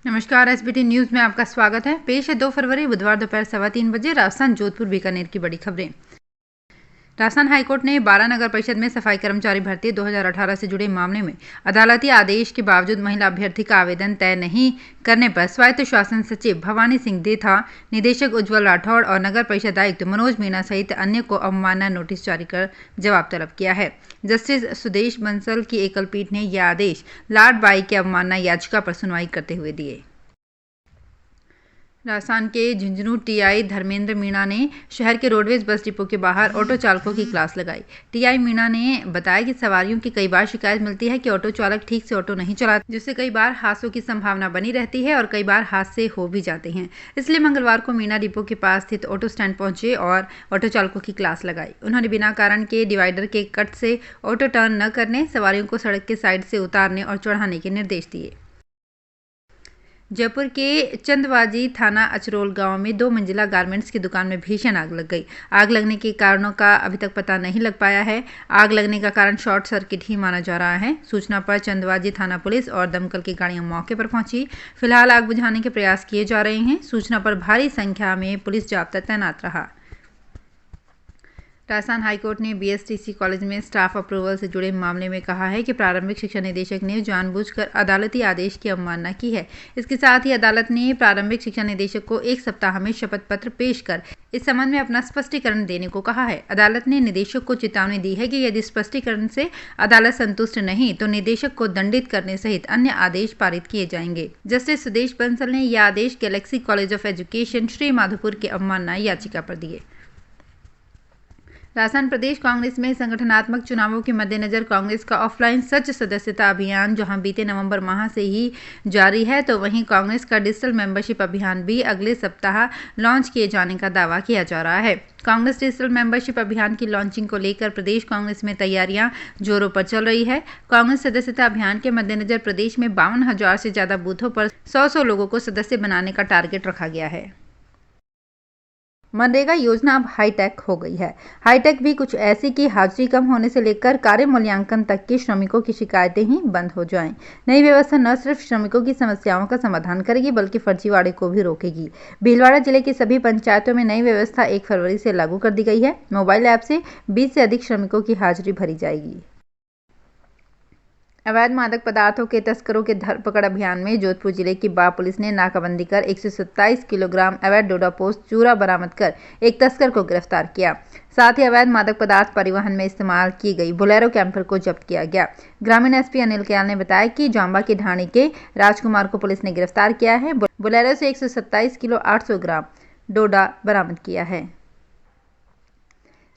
नमस्कार। SBT news में आपका स्वागत है। पेश है 2 फरवरी बुधवार दोपहर 3:15 बजे राजस्थान जोधपुर बीकानेर की बड़ी खबरें। राजस्थान हाईकोर्ट ने 12 नगर परिषद में सफाई कर्मचारी भर्ती 2018 से जुड़े मामले में अदालती आदेश के बावजूद महिला अभ्यर्थी का आवेदन तय नहीं करने पर स्वायत्त शासन सचिव भवानी सिंह देथा, निदेशक उज्ज्वल राठौड़ और नगर परिषद आयुक्त मनोज मीणा सहित अन्य को अवमानना नोटिस जारी कर जवाब तलब किया है। जस्टिस सुदेश बंसल की एकल पीठ ने यह आदेश लाड बाई के अवमानना याचिका पर सुनवाई करते हुए दिए। राजस्थान के झुंझुनू टीआई धर्मेंद्र मीणा ने शहर के रोडवेज बस डिपो के बाहर ऑटो चालकों की क्लास लगाई। टीआई मीणा ने बताया कि सवारियों की कई बार शिकायत मिलती है कि ऑटो चालक ठीक से ऑटो नहीं चलाते, जिससे कई बार हादसों की संभावना बनी रहती है और कई बार हादसे हो भी जाते हैं। इसलिए मंगलवार को मीणा डिपो के पास स्थित ऑटो स्टैंड पहुंचे और ऑटो चालकों की क्लास लगाई। उन्होंने बिना कारण के डिवाइडर के कट से ऑटो टर्न न करने, सवारियों को सड़क के साइड से उतारने और चढ़ाने के निर्देश दिए। जयपुर के चंदबाजी थाना अचरोल गांव में 2 मंजिला गारमेंट्स की दुकान में भीषण आग लग गई। आग लगने के कारणों का अभी तक पता नहीं लग पाया है। आग लगने का कारण शॉर्ट सर्किट ही माना जा रहा है। सूचना पर चंदबाजी थाना पुलिस और दमकल की गाड़ियां मौके पर पहुंची। फिलहाल आग बुझाने के प्रयास किए जा रहे हैं। सूचना पर भारी संख्या में पुलिस जाब्ता तैनात रहा। राजस्थान हाईकोर्ट ने बीएसटीसी कॉलेज में स्टाफ अप्रूवल से जुड़े मामले में कहा है कि प्रारंभिक शिक्षा निदेशक ने जानबूझकर अदालती आदेश की अवमानना की है। इसके साथ ही अदालत ने प्रारंभिक शिक्षा निदेशक को 1 सप्ताह में शपथ पत्र पेश कर इस संबंध में अपना स्पष्टीकरण देने को कहा है। अदालत ने निदेशक को चेतावनी दी है कि यदि स्पष्टीकरण से अदालत संतुष्ट नहीं तो निदेशक को दंडित करने सहित अन्य आदेश पारित किए जाएंगे। जस्टिस सुदेश बंसल ने यह आदेश galaxy college of education Shri Madhopur के अवमानना याचिका पर दिए। राजस्थान प्रदेश कांग्रेस में संगठनात्मक चुनावों के मद्देनजर कांग्रेस का ऑफलाइन सच सदस्यता अभियान जहां बीते नवंबर माह से ही जारी है, तो वहीं कांग्रेस का डिजिटल मेंबरशिप अभियान भी अगले सप्ताह लॉन्च किए जाने का दावा किया जा रहा है। कांग्रेस डिजिटल मेंबरशिप अभियान की लॉन्चिंग को लेकर प्रदेश कांग्रेस में तैयारियां जोरों पर चल रही है। कांग्रेस सदस्यता अभियान के मद्देनजर प्रदेश में 52,000 से ज्यादा बूथों पर 100 लोगों को सदस्य बनाने का टारगेट रखा गया है। मनरेगा योजना अब हाईटेक हो गई है। हाईटेक भी कुछ ऐसी कि हाजिरी कम होने से लेकर कार्य मूल्यांकन तक के श्रमिकों की शिकायतें ही बंद हो जाएं। नई व्यवस्था न सिर्फ श्रमिकों की समस्याओं का समाधान करेगी बल्कि फर्जीवाड़े को भी रोकेगी। भीलवाड़ा जिले की सभी पंचायतों में नई व्यवस्था 1 फरवरी से लागू कर दी गई है। मोबाइल ऐप से 20 से अधिक श्रमिकों की हाजिरी भरी जाएगी। अवैध मादक पदार्थों के तस्करों के धरपकड़ अभियान में जोधपुर जिले की बाढ़ पुलिस ने नाकाबंदी कर 127 किलोग्राम अवैध डोडापोस्ट चूरा बरामद कर एक तस्कर को गिरफ्तार किया। साथ ही अवैध मादक पदार्थ परिवहन में इस्तेमाल की गई बोलेरो कैंपर को जब्त किया गया। ग्रामीण एसपी अनिल कयाल ने बताया कि जांबा की ढाणी के राजकुमार को पुलिस ने गिरफ्तार किया है। बोलेरो से 127 किलो 800 ग्राम डोडा बरामद किया है।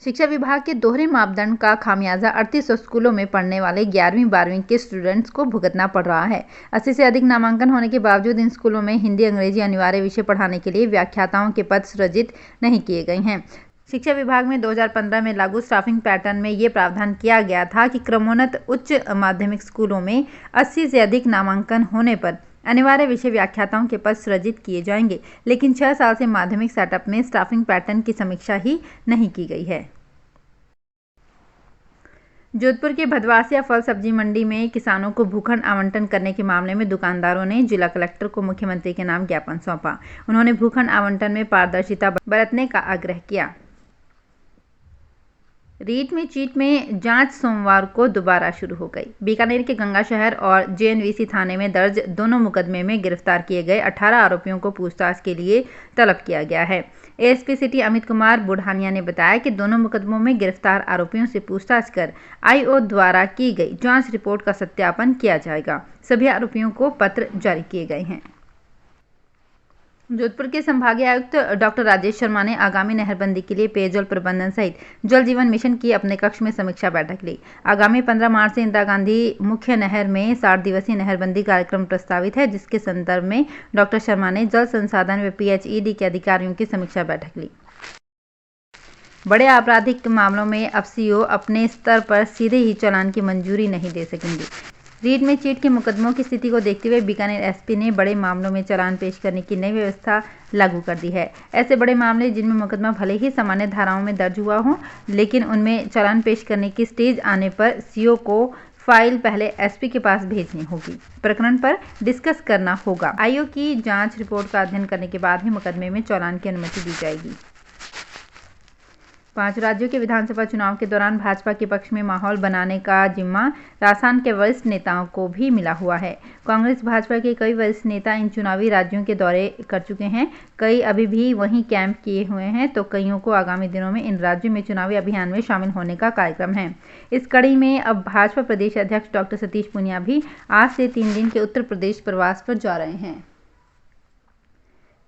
शिक्षा विभाग के दोहरे मापदंड का खामियाजा 3800 स्कूलों में पढ़ने वाले 11वीं 12वीं के स्टूडेंट्स को भुगतना पड़ रहा है। 80 से अधिक नामांकन होने के बावजूद इन स्कूलों में हिंदी अंग्रेजी अनिवार्य विषय पढ़ाने के लिए व्याख्याताओं के पद सृजित नहीं किए गए हैं। शिक्षा विभाग में 2015 में लागू स्टाफिंग पैटर्न में ये प्रावधान किया गया था कि क्रमोन्नत उच्च माध्यमिक स्कूलों में 80 से अधिक नामांकन होने पर अनिवार्य विषय व्याख्याताओं के पद सृजित किए जाएंगे, लेकिन 6 साल से माध्यमिक सेटअप में स्टाफिंग पैटर्न की समीक्षा ही नहीं की गई है। जोधपुर के भदवासिया फल सब्जी मंडी में किसानों को भूखंड आवंटन करने के मामले में दुकानदारों ने जिला कलेक्टर को मुख्यमंत्री के नाम ज्ञापन सौंपा। उन्होंने भूखंड आवंटन में पारदर्शिता बरतने का आग्रह किया। रीट में चीट में जांच सोमवार को दोबारा शुरू हो गई। बीकानेर के गंगा शहर और जेएनवीसी थाने में दर्ज दोनों मुकदमे में गिरफ्तार किए गए 18 आरोपियों को पूछताछ के लिए तलब किया गया है। एएसपी सिटी अमित कुमार बुढ़ानिया ने बताया कि दोनों मुकदमों में गिरफ्तार आरोपियों से पूछताछ कर आईओ द्वारा की गई जांच रिपोर्ट का सत्यापन किया जाएगा। सभी आरोपियों को पत्र जारी किए गए हैं। जोधपुर के संभागीय आयुक्त डॉक्टर राजेश शर्मा ने आगामी नहरबंदी के लिए पेयजल प्रबंधन सहित जल जीवन मिशन की अपने कक्ष में समीक्षा बैठक ली। आगामी 15 मार्च से इंदिरा गांधी मुख्य नहर में 60 दिवसीय नहरबंदी कार्यक्रम प्रस्तावित है, जिसके संदर्भ में डॉक्टर शर्मा ने जल संसाधन व पीएचईडी के अधिकारियों की समीक्षा बैठक ली। बड़े आपराधिक मामलों में अब सीओ अपने स्तर पर सीधे ही चालान की मंजूरी नहीं दे सकेंगे। रीट में चीट के मुकदमों की स्थिति को देखते हुए बीकानेर एसपी ने बड़े मामलों में चालान पेश करने की नई व्यवस्था लागू कर दी है। ऐसे बड़े मामले जिनमें मुकदमा भले ही सामान्य धाराओं में दर्ज हुआ हो, लेकिन उनमें चालान पेश करने की स्टेज आने पर सीओ को फाइल पहले एसपी के पास भेजनी होगी। प्रकरण पर डिस्कस करना होगा। आयोग की जांच रिपोर्ट का अध्ययन करने के बाद ही मुकदमे में चालान की अनुमति दी जाएगी। 5 राज्यों के विधानसभा चुनाव के दौरान भाजपा के पक्ष में माहौल बनाने का जिम्मा राजस्थान के वरिष्ठ नेताओं को भी मिला हुआ है। कांग्रेस भाजपा के कई वरिष्ठ नेता इन चुनावी राज्यों के दौरे कर चुके हैं। कई अभी भी वहीं कैंप किए हुए हैं, तो कईयों को आगामी दिनों में इन राज्यों में चुनावी अभियान में शामिल होने का कार्यक्रम है। इस कड़ी में अब भाजपा प्रदेश अध्यक्ष डॉक्टर सतीश पूनिया भी आज से 3 दिन के उत्तर प्रदेश प्रवास पर जा रहे हैं।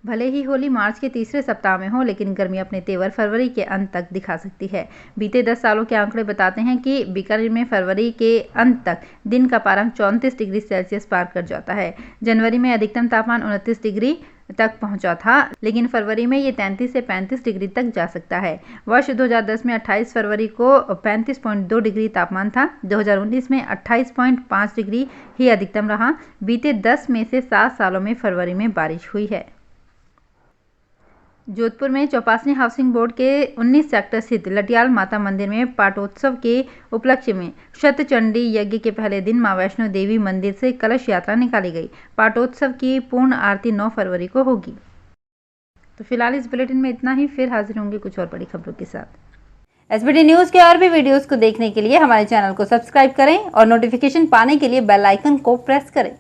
भले ही होली मार्च के तीसरे सप्ताह में हो, लेकिन गर्मी अपने तेवर फरवरी के अंत तक दिखा सकती है। बीते 10 सालों के आंकड़े बताते हैं कि बीकानेर में फरवरी के अंत तक दिन का पारा 34 डिग्री सेल्सियस पार कर जाता है। जनवरी में अधिकतम तापमान 29 डिग्री तक पहुंचा था, लेकिन फरवरी में ये 33 से 35 डिग्री तक जा सकता है। वर्ष 2010 में 28 फरवरी को 35.2 डिग्री तापमान था। 2019 में 28.5 डिग्री ही अधिकतम रहा। बीते 10 में से 7 सालों में फरवरी में बारिश हुई है। जोधपुर में चौपासनी हाउसिंग बोर्ड के 19 सेक्टर स्थित लटियाल माता मंदिर में पाटोत्सव के उपलक्ष्य में शतचंडी यज्ञ के पहले दिन मां वैष्णो देवी मंदिर से कलश यात्रा निकाली गई। पाटोत्सव की पूर्ण आरती 9 फरवरी को होगी। तो फिलहाल इस बुलेटिन में इतना ही। फिर हाजिर होंगे कुछ और बड़ी खबरों के साथ। एसबीटी न्यूज के और भी वीडियोस को देखने के लिए हमारे चैनल को सब्सक्राइब करें और नोटिफिकेशन पाने के लिए बेल आइकन को प्रेस करें।